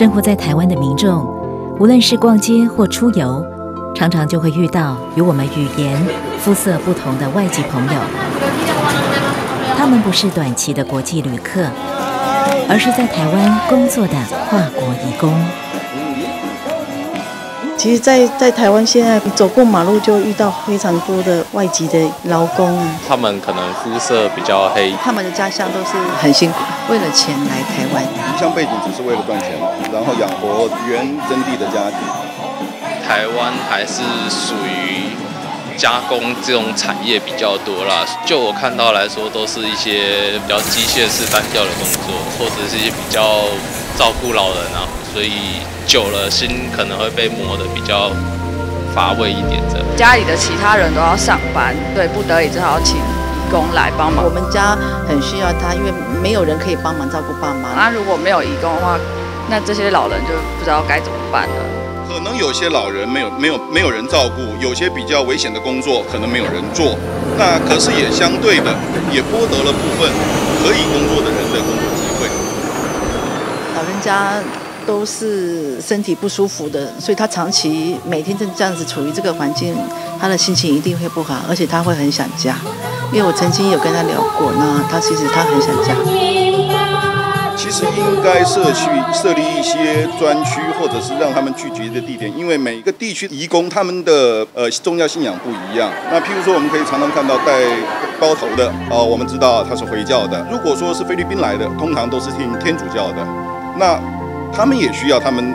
生活在台湾的民众，无论是逛街或出游，常常就会遇到与我们语言、肤色不同的外籍朋友。他们不是短期的国际旅客，而是在台湾工作的跨国移工。其实在台湾现在走过马路就遇到非常多的外籍的劳工，他们可能肤色比较黑，他们的家乡都是很辛苦，为了钱来台湾。离乡背景只是为了赚钱，然后养活原征地的家庭。台湾还是属于加工这种产业比较多啦。就我看到来说，都是一些比较机械式单调的工作，或者是一些比较照顾老人啊，所以久了心可能会被磨得比较乏味一点这样。家里的其他人都要上班，对，不得已只好请义工来帮忙。我们家很需要他，因为没有人可以帮忙照顾爸妈。那如果没有义工的话，那这些老人就不知道该怎么办了。可能有些老人没有人照顾，有些比较危险的工作可能没有人做，那可是也相对的也剥夺了部分可以工作的人的工作机会。老人家都是身体不舒服的，所以他长期每天这样子处于这个环境，他的心情一定会不好，而且他会很想家。因为我曾经有跟他聊过，那他其实他很想家。其实应该设立一些专区，或者是让他们聚集的地点，因为每个地区移工他们的宗教信仰不一样。那譬如说，我们可以常常看到戴包头的，我们知道他是回教的。如果说是菲律宾来的，通常都是听天主教的。那他们也需要他们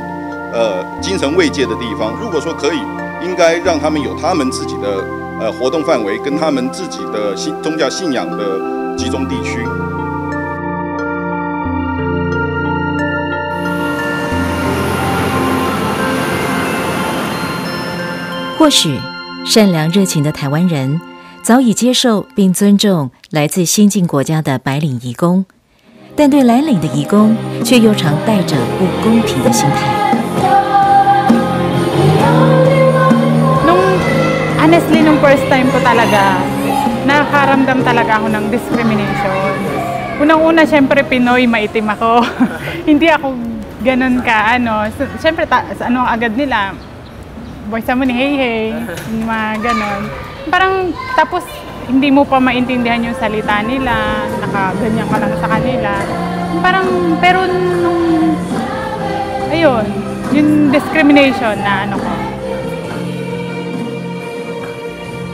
精神慰藉的地方。如果说可以，应该让他们有他们自己的活动范围，跟他们自己的宗教信仰的集中地区。或许善良热情的台湾人早已接受并尊重来自新进国家的白领移工，但对蓝领的移工却又常带着不公平的心态。Honestly, nung first time ko talaga, nakaramdam talaga ako ng discrimination. Unang-una, syempre Pinoy, maitim ako. Hindi ako ganun ka, syempre agad nila, boy sa mo ni hey, mga ganon. Parang tapos hindi mo pa maintindihan yung salita nila, nakaganyan ka lang sa kanila. Parang, pero ayun, yung discrimination na ko。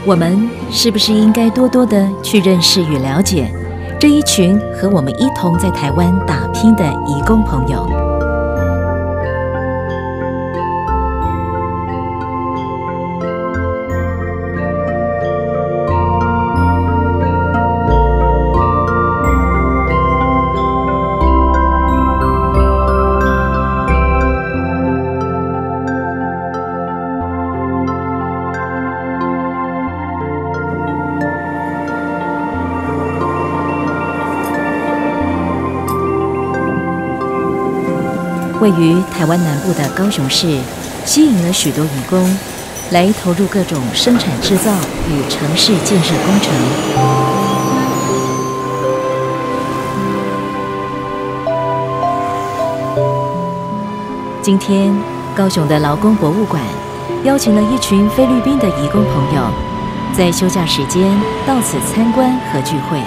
我们是不是应该多多的去认识与了解这一群和我们一同在台湾打拼的移工朋友？位于台湾南部的高雄市，吸引了许多移工来投入各种生产制造与城市建设工程。今天，高雄的劳工博物馆邀请了一群菲律宾的移工朋友，在休假时间到此参观和聚会。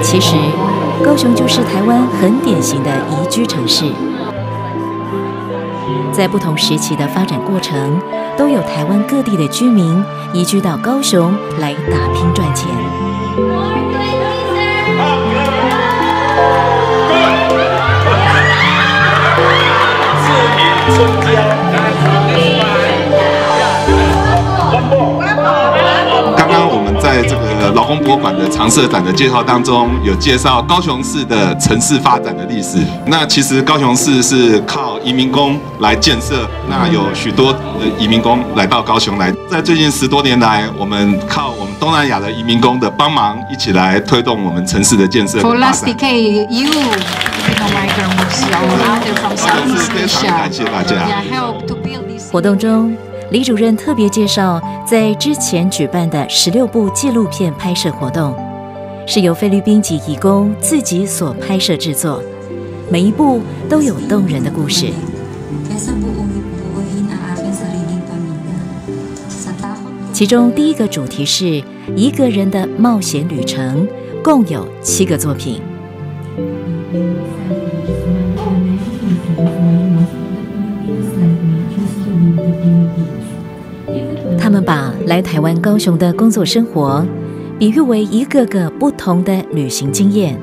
其实，高雄就是台湾很典型的宜居城市，在不同时期的发展过程，都有台湾各地的居民移居到高雄来打拼赚钱。刚刚我们在这个劳工博物馆的常设展的介绍当中，有介绍高雄市的城市发展的历史。那其实高雄市是靠移民工来建设，那有许多的移民工来到高雄来。在最近10多年来，我们靠我们东南亚的移民工的帮忙，一起来推动我们城市的建设。For last decade, you migrants out there from Southeast Asia, 非常感谢大家。活动中，李主任特别介绍，在之前举办的16部纪录片拍摄活动，是由菲律宾籍移工自己所拍摄制作，每一部都有动人的故事。其中第一个主题是一个人的冒险旅程，共有7个作品。他们把来台湾高雄的工作生活比喻为一个个不同的旅行经验。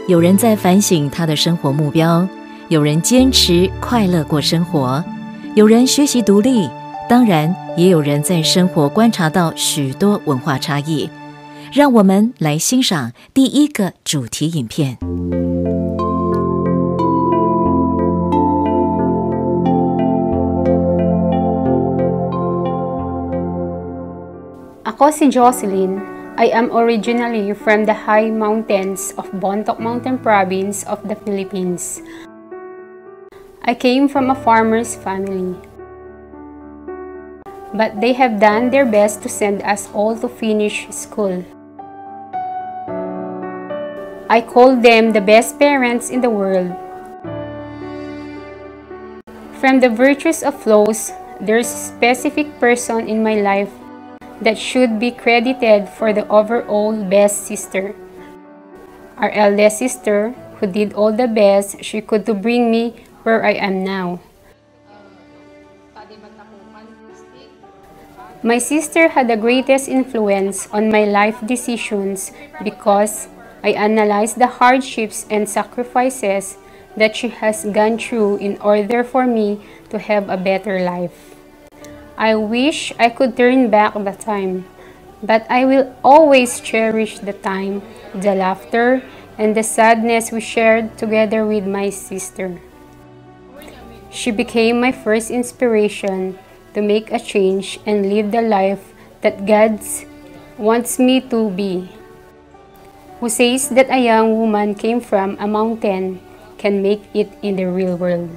有人在反省他的生活目标，有人坚持快乐过生活，有人学习独立，当然也有人在生活观察到许多文化差异。让我们来欣赏第一个主题影片。Ako si Jocelyn. I am originally from the high mountains of Bontoc Mountain Province of the Philippines. I came from a farmer's family. But they have done their best to send us all to finish school. I call them the best parents in the world. From the virtues of flows, there's a specific person in my life that should be credited for the overall best sister. Our eldest sister, who did all the best she could to bring me where I am now. My sister had the greatest influence on my life decisions because I analyzed the hardships and sacrifices that she has gone through in order for me to have a better life. I wish I could turn back the time, but I will always cherish the time, the laughter, and the sadness we shared together with my sister. She became my first inspiration to make a change and live the life that God wants me to be. Who says that a young woman came from a mountain can make it in the real world.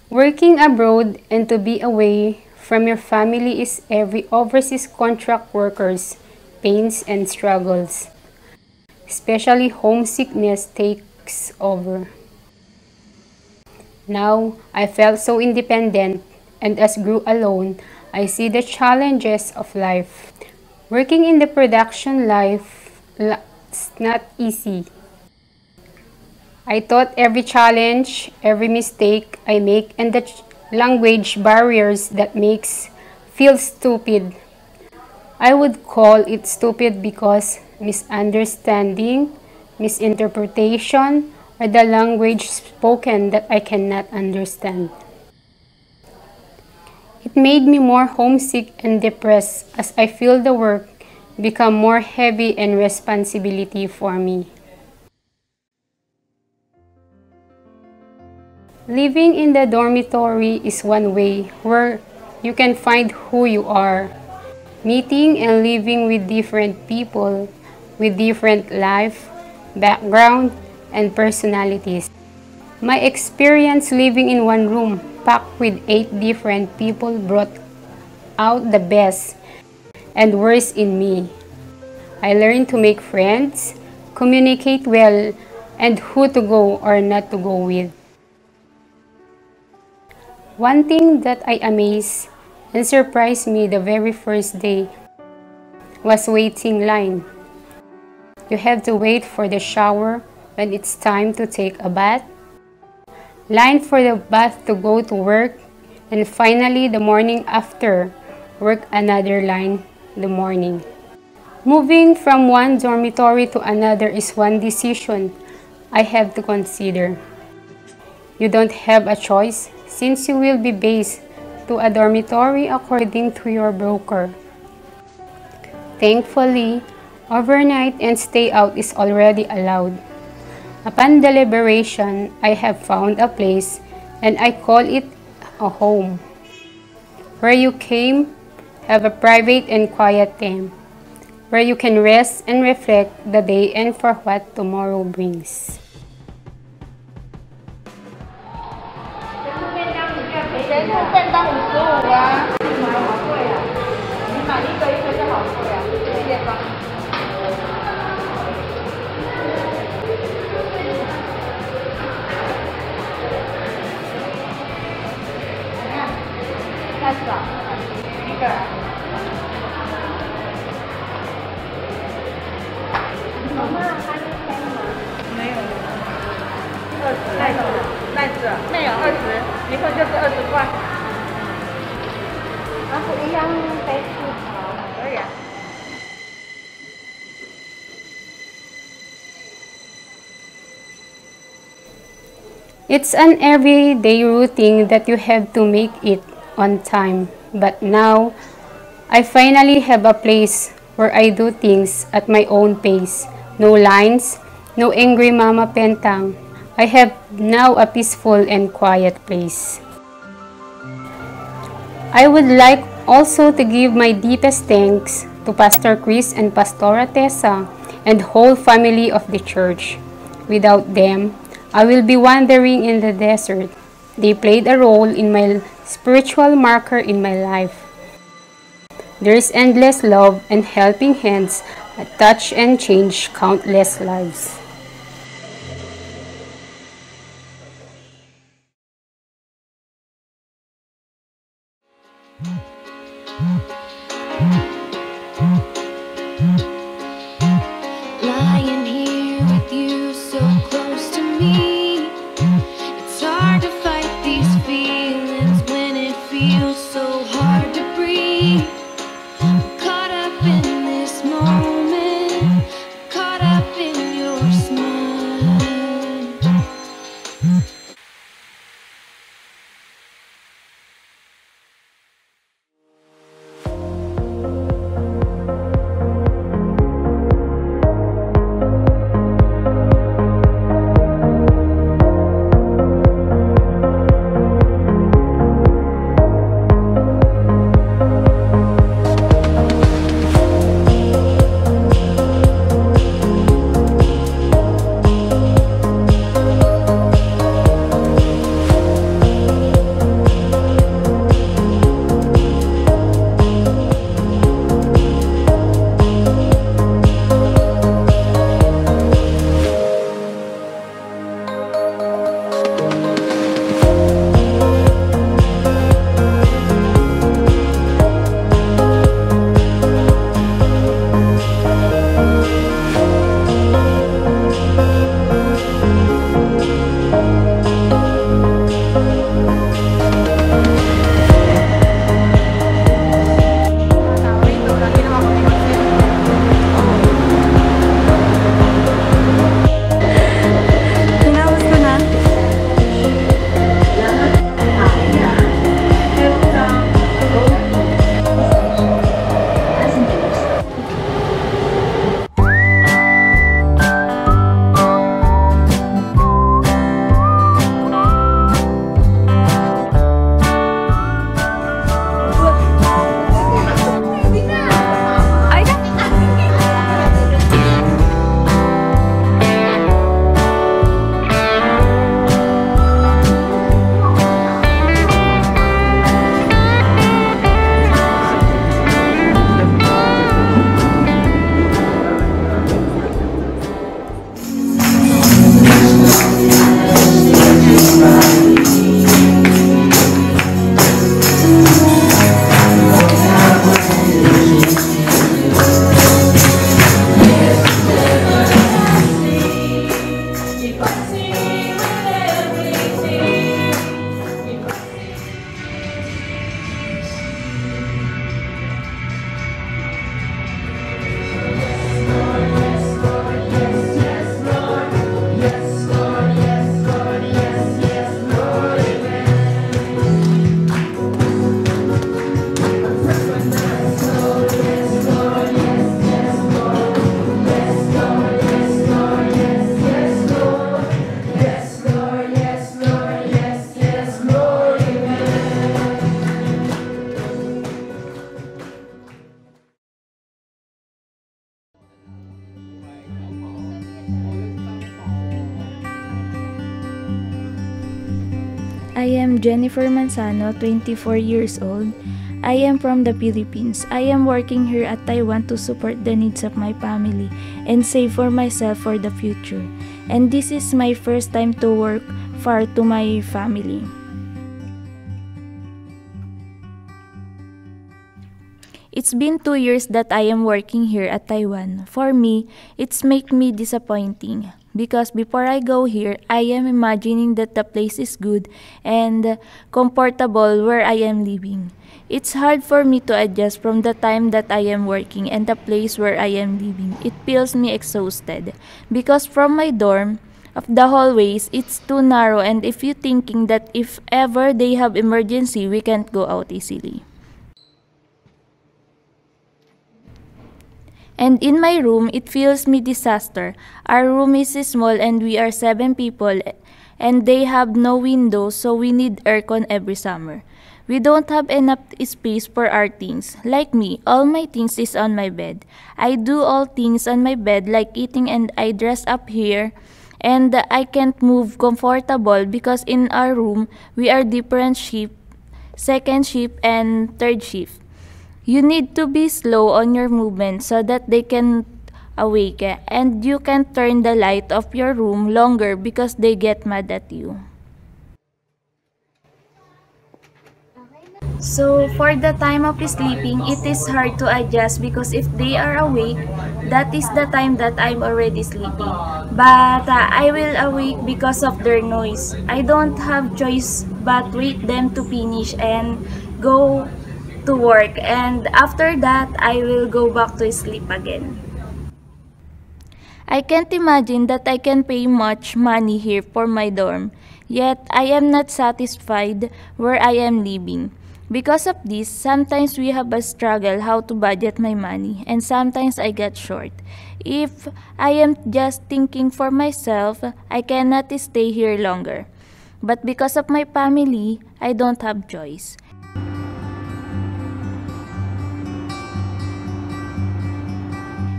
Working abroad and to be away from your family is every overseas contract worker's pains and struggles. Especially homesickness takes over. Now, I felt so independent, and as grew alone, I see the challenges of life. Working in the production life is not easy. I thought every challenge, every mistake I make, and the language barriers that makes feel stupid. I would call it stupid because misunderstanding, misinterpretation, or the language spoken that I cannot understand. It made me more homesick and depressed as I feel the work become more heavy and responsibility for me. Living in the dormitory is one way where you can find who you are. Meeting and living with different people with different life, background, and personalities. My experience living in one room packed with 8 different people brought out the best and worst in me. I learned to make friends, communicate well, and who to go or not to go with. One thing that I amazed and surprised me the very first day was waiting line. You have to wait for the shower when it's time to take a bath, line for the bath to go to work, and finally the morning after work, another line in the morning. Moving from one dormitory to another is one decision I have to consider. You don't have a choice since you will be based to a dormitory according to your broker. Thankfully, overnight and stay out is already allowed. Upon deliberation, I have found a place and I call it a home, where you came, have a private and quiet time, where you can rest and reflect the day and for what tomorrow brings. 个。妈妈，还有钱吗？没有。20，袋子没有20，一个就是20块。不一样杯子可以啊。It's an everyday routine that you have to make it on time. But now, I finally have a place where I do things at my own pace. No lines, no angry mama pentang. I have now a peaceful and quiet place. I would like also to give my deepest thanks to Pastor Chris and Pastora Tessa and whole family of the church. Without them, I will be wandering in the desert. They played a role in my spiritual marker in my life. There's endless love and helping hands that touch and change countless lives. Lying here with you so close to me, it's hard to fight these feelings when it feels so hard to breathe. I'm caught up in this moment, caught up in your smile. I am Jennifer Manzano, 24 years old. I am from the Philippines. I am working here at Taiwan to support the needs of my family and save for myself for the future. And this is my first time to work far to my family. It's been 2 years that I am working here at Taiwan. For me, it's make me disappointing because before I go here, I am imagining that the place is good and comfortable where I am living. It's hard for me to adjust from the time that I am working and the place where I am living. It feels me exhausted because from my dorm, of the hallways, it's too narrow, and if you thinking that if ever they have emergency, we can't go out easily. And in my room, it feels me disaster. Our room is small and we are 7 people and they have no windows, so we need aircon every summer. We don't have enough space for our things. Like me, all my things is on my bed. I do all things on my bed like eating and I dress up here. And I can't move comfortable because in our room, we are different shift, second shift and third shift. You need to be slow on your movement so that they can awake and you can turn the light of your room longer because they get mad at you. So for the time of sleeping, it is hard to adjust because if they are awake, that is the time that I'm already sleeping. But I will awake because of their noise. I don't have choice but wait them to finish and go to work. And after that, I will go back to sleep again. I can't imagine that I can pay much money here for my dorm. Yet I am not satisfied where I am living. Because of this, sometimes we have a struggle how to budget my money and sometimes I get short. If I am just thinking for myself, I cannot stay here longer. But because of my family, I don't have choice.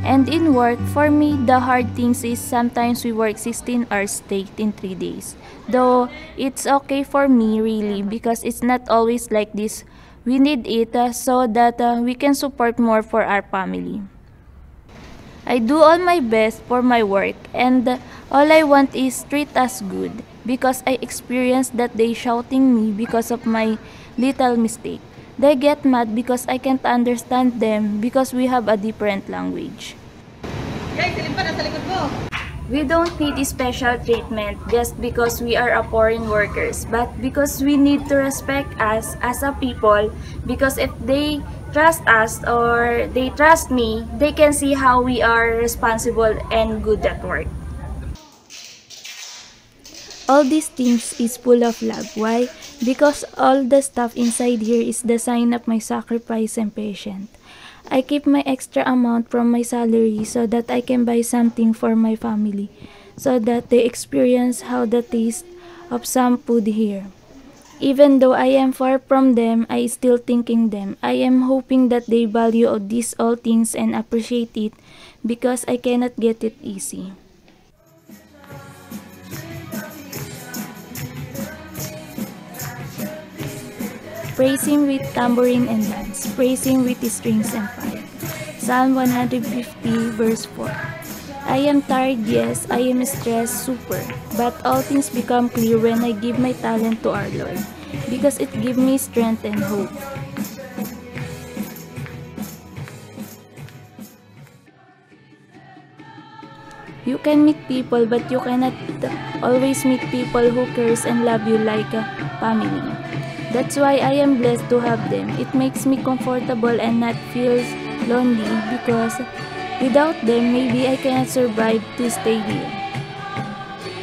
And in work, for me, the hard things is sometimes we work 16 hours straight in 3 days. Though it's okay for me really because it's not always like this. We need it so that we can support more for our family. I do all my best for my work and all I want is treat us good because I experienced that they shouting me because of my little mistake. They get mad because I can't understand them because we have a different language. We don't need special treatment just because we are a foreign workers, but because we need to respect us as a people because if they trust us or they trust me, they can see how we are responsible and good at work. All these things is full of love. Why? Because all the stuff inside here is the sign of my sacrifice and patience. I keep my extra amount from my salary so that I can buy something for my family, so that they experience how the taste of some food here. Even though I am far from them, I still thinking them. I am hoping that they value these all things and appreciate it because I cannot get it easy. Praise Him with tambourine and dance. Praise Him with strings and pipe. Psalm 150 verse 4. I am tired, yes, I am stressed, super. But all things become clear when I give my talent to our Lord, because it gives me strength and hope. You can meet people, but you cannot always meet people who cares and love you like a family. That's why I am blessed to have them. It makes me comfortable and not feel lonely because without them, maybe I cannot survive to stay here.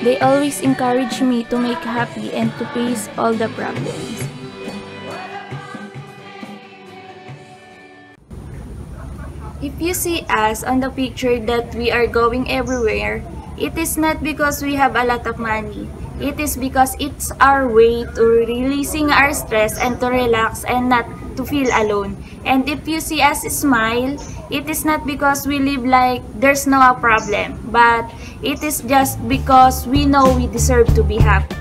They always encourage me to make happy and to face all the problems. If you see us on the picture that we are going everywhere, it is not because we have a lot of money. It is because it's our way to releasing our stress and to relax and not to feel alone. And if you see us smile, it is not because we live like there's no problem, but it is just because we know we deserve to be happy.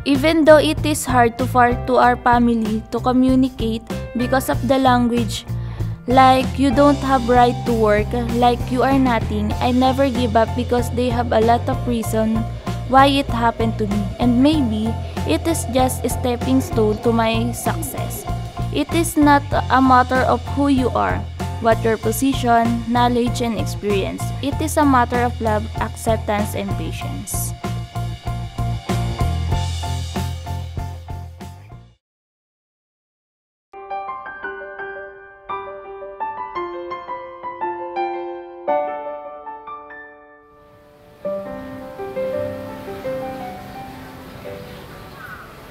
Even though it is hard to far to our family to communicate because of the language, like you don't have right to work, like you are nothing, I never give up because they have a lot of reason why it happened to me, and maybe it is just a stepping stone to my success. It is not a matter of who you are, what your position, knowledge, and experience. It is a matter of love, acceptance, and patience.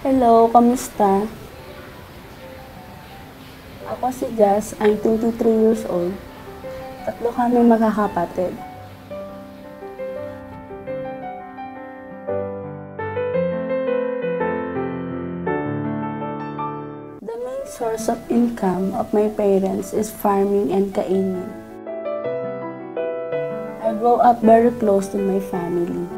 Hello, kamusta? Ako si Jazz, I'm 23 years old. Tatlo kami magkakapatid. The main source of income of my parents is farming and kainin. I grew up very close to my family.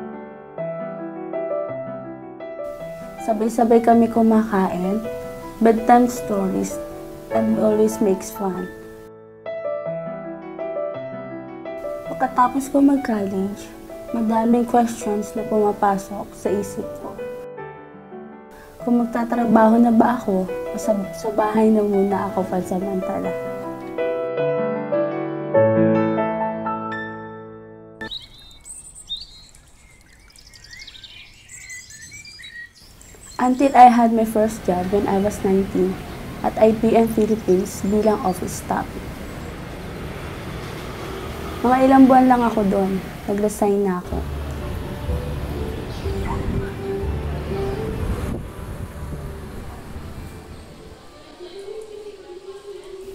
Sabay-sabay kami kumakain, bedtime stories, and always makes fun. Pagkatapos ko mag-college, madaming questions na pumapasok sa isip ko. Kung magtatrabaho na ba ako, o sa bahay na muna ako pansamantala. Until I had my first job when I was 19 at IBM Philippines bilang office staff. Mga ilang buwan lang ako doon, nag-resign na ako.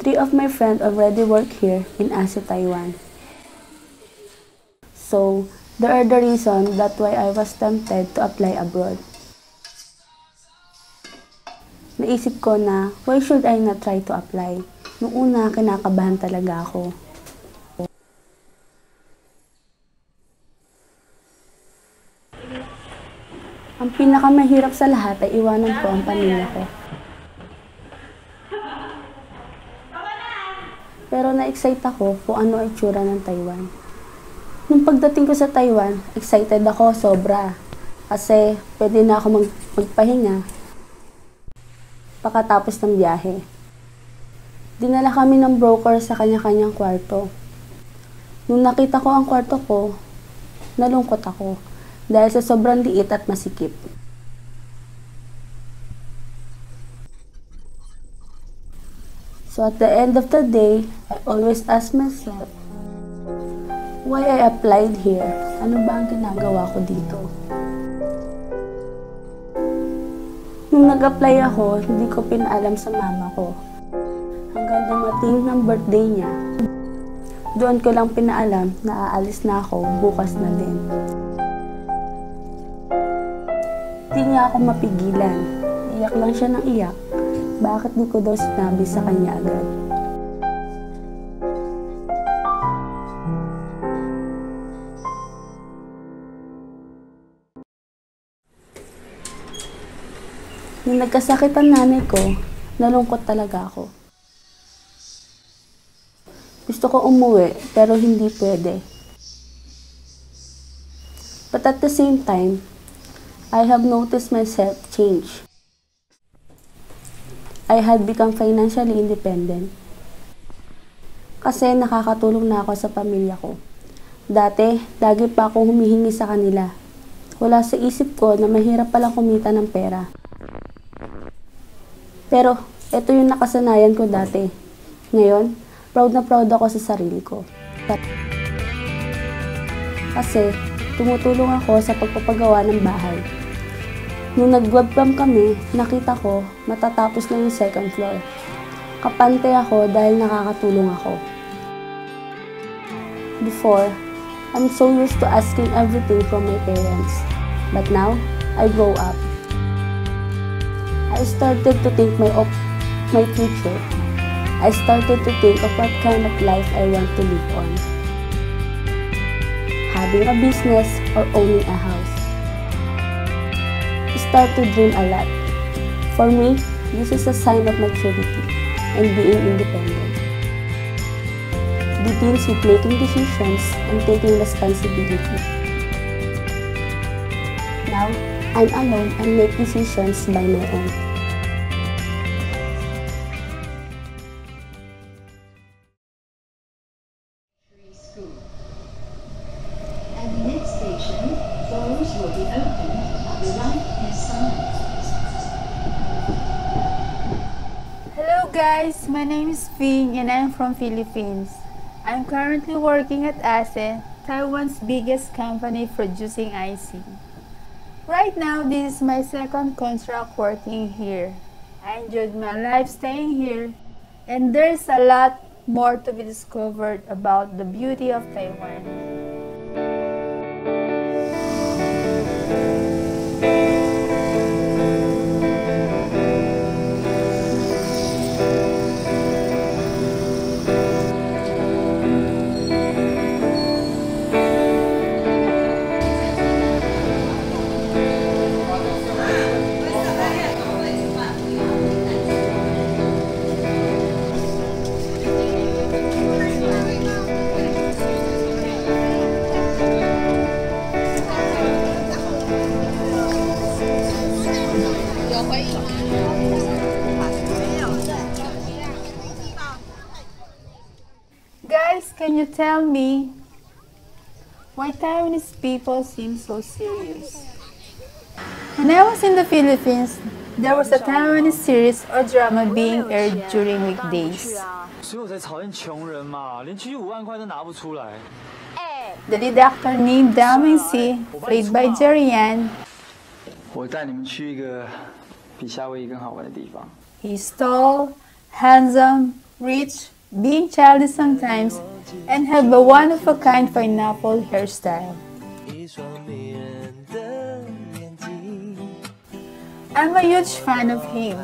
Three of my friends already work here in Asia, Taiwan. So, there are the reason that's why I was tempted to apply abroad. Naisip ko na, why should I not try to apply? Noong una, kinakabahan talaga ako. Ang pinakamahirap sa lahat ay iwanan ko ang pamilya ko. Pero na-excite ako kung ano ay tsura ng Taiwan. Nung pagdating ko sa Taiwan, excited ako sobra. Kasi pwede na ako magpahinga pagkatapos ng biyahe. Dinala kami ng broker sa kanya-kanyang kwarto. Nung nakita ko ang kwarto ko, nalungkot ako dahil sa sobrang liit at masikip. So at the end of the day, I always ask myself, why I applied here? Ano ba ang ginagawa ko dito? Nung nag-apply ako, hindi ko pinaalam sa mama ko. Hanggang dumating ng birthday niya, doon ko lang pinaalam na aalis na ako bukas na din. Hindi niya ako mapigilan. Iyak lang siya ng iyak. Bakit di ko daw sinabi sa kanya agad? Nung nagkasakit ang nanay ko, nalungkot talaga ako. Gusto ko umuwi, pero hindi pwede. But at the same time, I have noticed myself change. I had become financially independent. Kasi nakakatulong na ako sa pamilya ko. Dati, lagi pa akong humihingi sa kanila. Wala sa isip ko na mahirap palang kumita ng pera. Pero, ito yung nakasanayan ko dati. Ngayon, proud na proud ako sa sarili ko. Kasi, tumutulong ako sa pagpapagawa ng bahay. Nung nag-webcam kami, nakita ko matatapos na yung second floor. Kapante ako dahil nakakatulong ako. Before, I'm so used to asking everything from my parents. But now, I grow up. I started to think my future. I started to think of what kind of life I want to live on. Having a business or owning a house. Start to dream a lot. For me, this is a sign of maturity and being independent. It begins with making decisions and taking responsibility. Now, I'm alone and make decisions by my own. guys, my name is Fing and I'm from Philippines. I'm currently working at ASE, Taiwan's biggest company producing icing. Right now, this is my second contract working here. I enjoyed my life staying here, and there's a lot more to be discovered about the beauty of Taiwan. Guys, can you tell me why Taiwanese people seem so serious? When I was in the Philippines, there was a Taiwanese series or drama being aired during weekdays. The lead actor named Daming Si, played by Jerry Yan. He's tall, handsome, rich, being childish sometimes, and have a one-of-a-kind pineapple hairstyle. I'm a huge fan of him.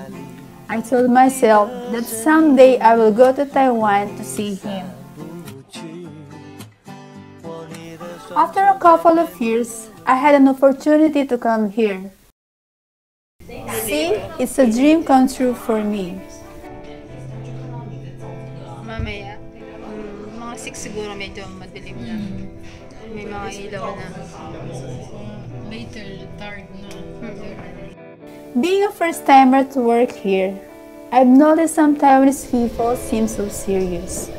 I told myself that someday I will go to Taiwan to see him. After a couple of years, I had an opportunity to come here. See, it's a dream come true for me. Mamaya, mga 6 siguro medyo madilim na. May mga ilaw na. Later, dark na. Being a first-timer to work here, I've noticed some Taiwanese people seem so serious.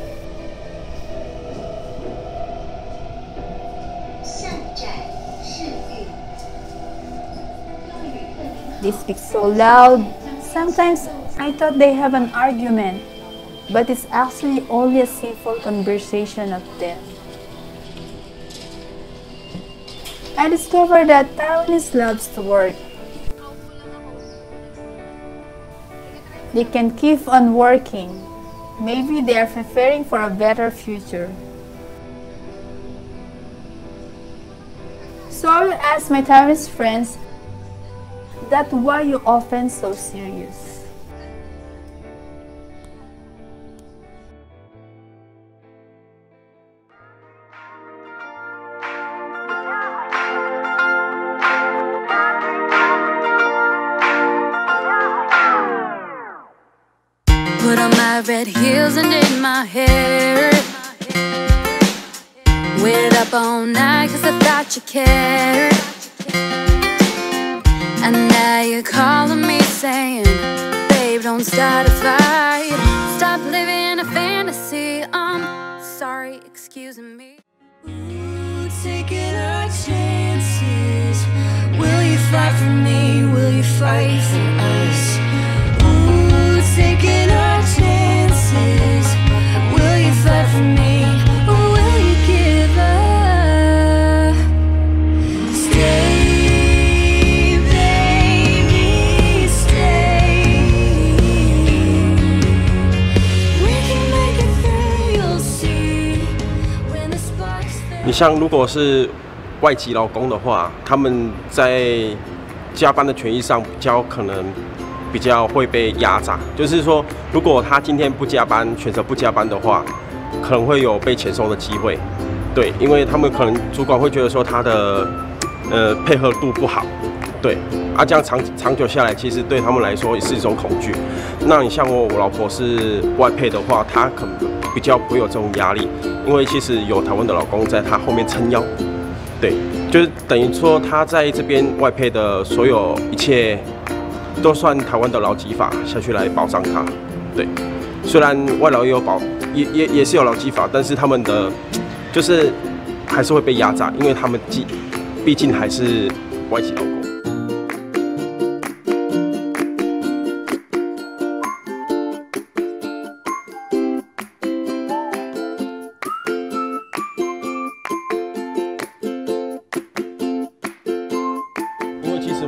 They speak so loud. Sometimes I thought they have an argument, but it's actually only a simple conversation of them. I discovered that Taiwanese loves to work. They can keep on working. Maybe they are preparing for a better future. So I will ask my Taiwanese friends that why you often so serious. Put on my red heels and did my hair. Waited up all night cause I thought you cared. And now you're calling me saying, babe, don't start a fight. Stop living a fantasy. I'm sorry, excuse me. Ooh, taking our chances. Will you fight for me? Will you fight for us? Ooh, taking our chances. Will you fight for me? Or will you give up? Stay, baby, stay. We can make it through, you'll see. When the sparks fade. 你像如果是外籍劳工的话，他们在加班的权益上比较会被压榨，就是说，如果他今天不加班，选择不加班的话，可能会有被遣送的机会。对，因为他们可能主管会觉得说他的配合度不好，对，这样长久下来，其实对他们来说也是一种恐惧。那你像我老婆是外配的话，她可能比较不会有这种压力，因为其实有台湾的老公在她后面撑腰，对，就是等于说她在这边外配的所有一切。都算台湾的劳基法下去来保障他，对。虽然外劳也有也是有劳基法，但是他们的就是还是会被压榨，因为他们毕竟还是外籍劳工。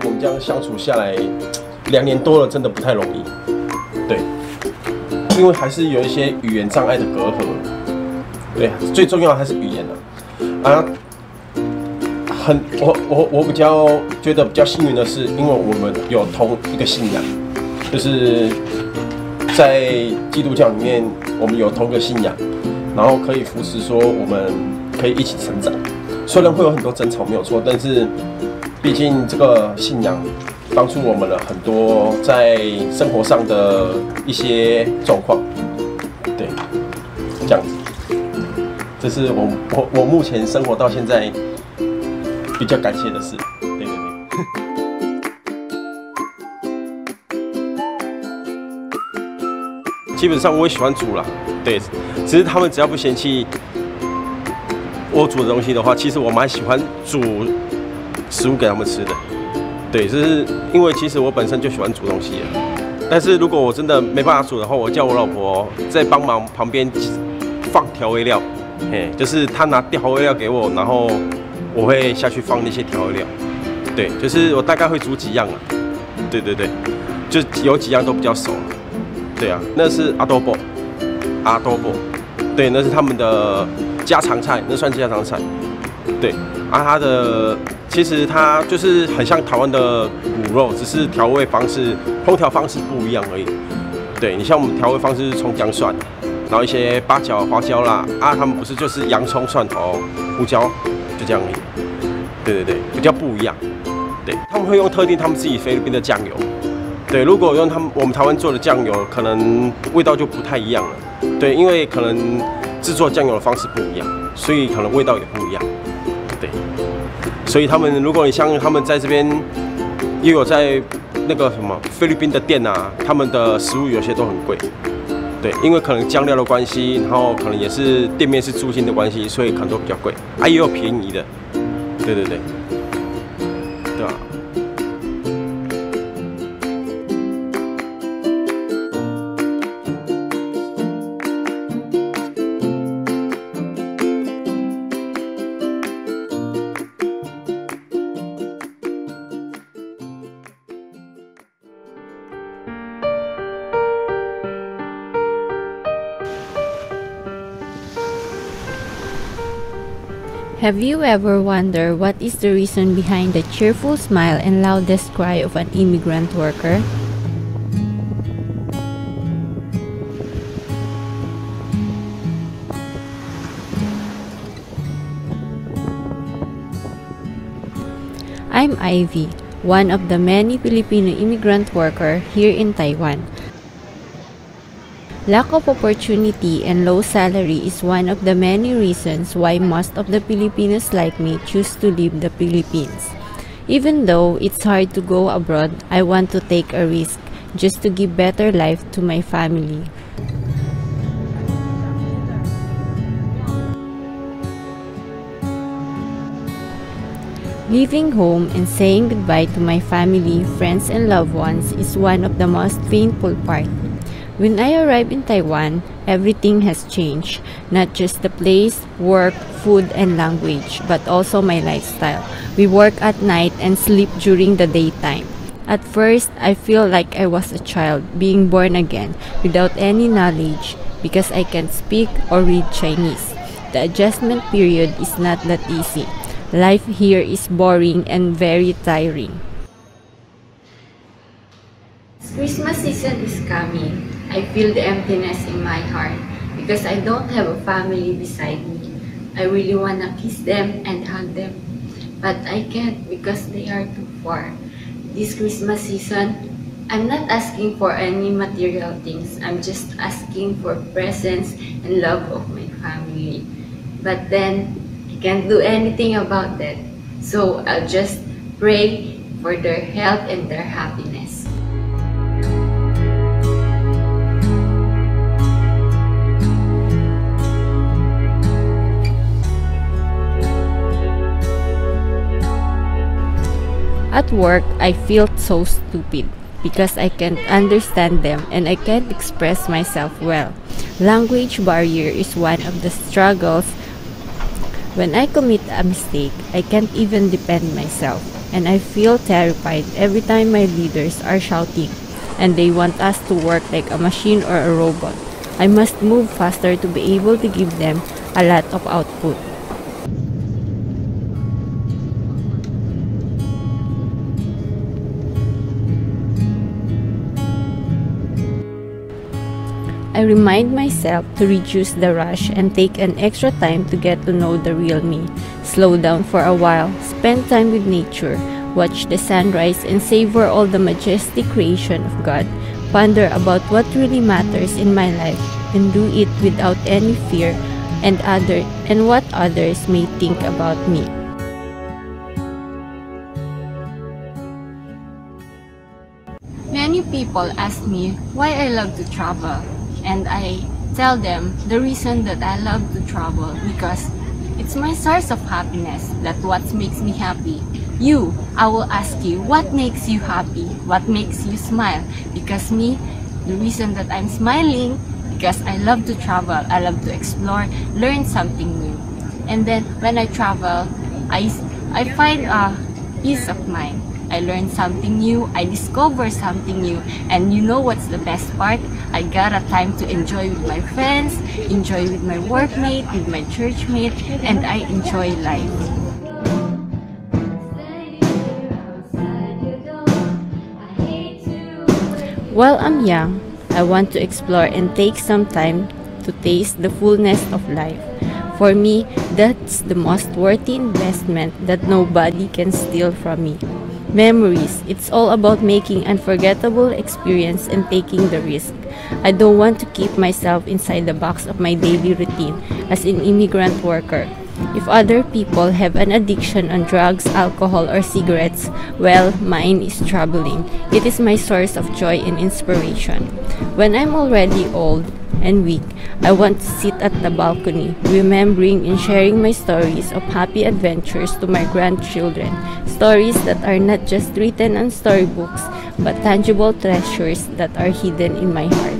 我们这样相处下来2年多了，真的不太容易。对，因为还是有一些语言障碍的隔阂。对，最重要的还是语言啊。我比较觉得比较幸运的是，因为我们有同一个信仰，就是在基督教里面，我们有同一个信仰，然后可以扶持说我们可以一起成长。虽然会有很多争吵没有错，但是毕竟这个信仰帮助我们了很多在生活上的一些状况。对，这样子，这是我目前生活到现在比较感谢的事。对对对。基本上我也喜欢煮啦，对，只是他们只要不嫌弃我煮的东西的话，其实我蛮喜欢煮食物给他们吃的。对，就是因为其实我本身就喜欢煮东西的，但是如果我真的没办法煮的话，我叫我老婆在帮忙旁边放调味料，就是她拿调味料给我，然后我会下去放那些调味料。对，就是我大概会煮几样啊。对对对，就有几样都比较熟。对啊，那是阿多波，对，那是他们的家常菜，那算家常菜。对，它的其实它就是很像台湾的卤肉，只是调味方式、烹调方式不一样而已。对，你像我们调味方式是葱姜蒜，然后一些八角、花椒啦，他们不是就是洋葱、蒜头、胡椒，就这样而已。对对对，比较不一样。对，他们会用特定他们自己菲律宾的酱油。对，如果用我们台湾做的酱油，可能味道就不太一样了。对，因为可能制作酱油的方式不一样，所以可能味道也不一样。对，所以他们如果你像他们在这边也有在那个什么菲律宾的店啊，他们的食物有些都很贵。对，因为可能酱料的关系，然后可能也是店面是租金的关系，所以可能都比较贵。也有便宜的。对对对，对吧？Have you ever wondered what is the reason behind the cheerful smile and loudest cry of an immigrant worker? I'm Ivy, one of the many Filipino immigrant workers here in Taiwan. Lack of opportunity and low salary is one of the many reasons why most of the Filipinos like me choose to leave the Philippines. Even though it's hard to go abroad, I want to take a risk just to give better life to my family. Leaving home and saying goodbye to my family, friends, and loved ones is one of the most painful parts. When I arrived in Taiwan, everything has changed. Not just the place, work, food, and language, but also my lifestyle. We work at night and sleep during the daytime. At first, I feel like I was a child being born again without any knowledge because I can't speak or read Chinese. The adjustment period is not that easy. Life here is boring and very tiring. Christmas season is coming. I feel the emptiness in my heart because I don't have a family beside me. I really want to kiss them and hug them, but I can't because they are too far. This Christmas season, I'm not asking for any material things. I'm just asking for presence and love of my family. But then, I can't do anything about that. So I'll just pray for their health and their happiness. At work, I feel so stupid because I can't understand them and I can't express myself well. Language barrier is one of the struggles. When I commit a mistake, I can't even defend myself. and I feel terrified every time my leaders are shouting and they want us to work like a machine or a robot. I must move faster to be able to give them a lot of output. I remind myself to reduce the rush and take an extra time to get to know the real me. Slow down for a while, spend time with nature, watch the sunrise and savor all the majestic creation of God. Ponder about what really matters in my life and do it without any fear and what others may think about me. Many people ask me why I love to travel. And I tell them the reason that I love to travel because it's my source of happiness. That's what makes me happy. You, I will ask you, what makes you happy? What makes you smile? Because me, the reason that I'm smiling because I love to travel. I love to explore, learn something new. And then when I travel, I find a peace of mind. I learn something new, I discover something new, and you know what's the best part? I got a time to enjoy with my friends, enjoy with my workmate, with my churchmate, and I enjoy life. While I'm young, I want to explore and take some time to taste the fullness of life. For me, that's the most worthy investment that nobody can steal from me. Memories, it's all about making unforgettable experience and taking the risk. I don't want to keep myself inside the box of my daily routine as an immigrant worker. If other people have an addiction on drugs, alcohol, or cigarettes, well, mine is troubling. It is my source of joy and inspiration. When I'm already old and weak, I want to sit at the balcony, remembering and sharing my stories of happy adventures to my grandchildren. Stories that are not just written on storybooks, but tangible treasures that are hidden in my heart.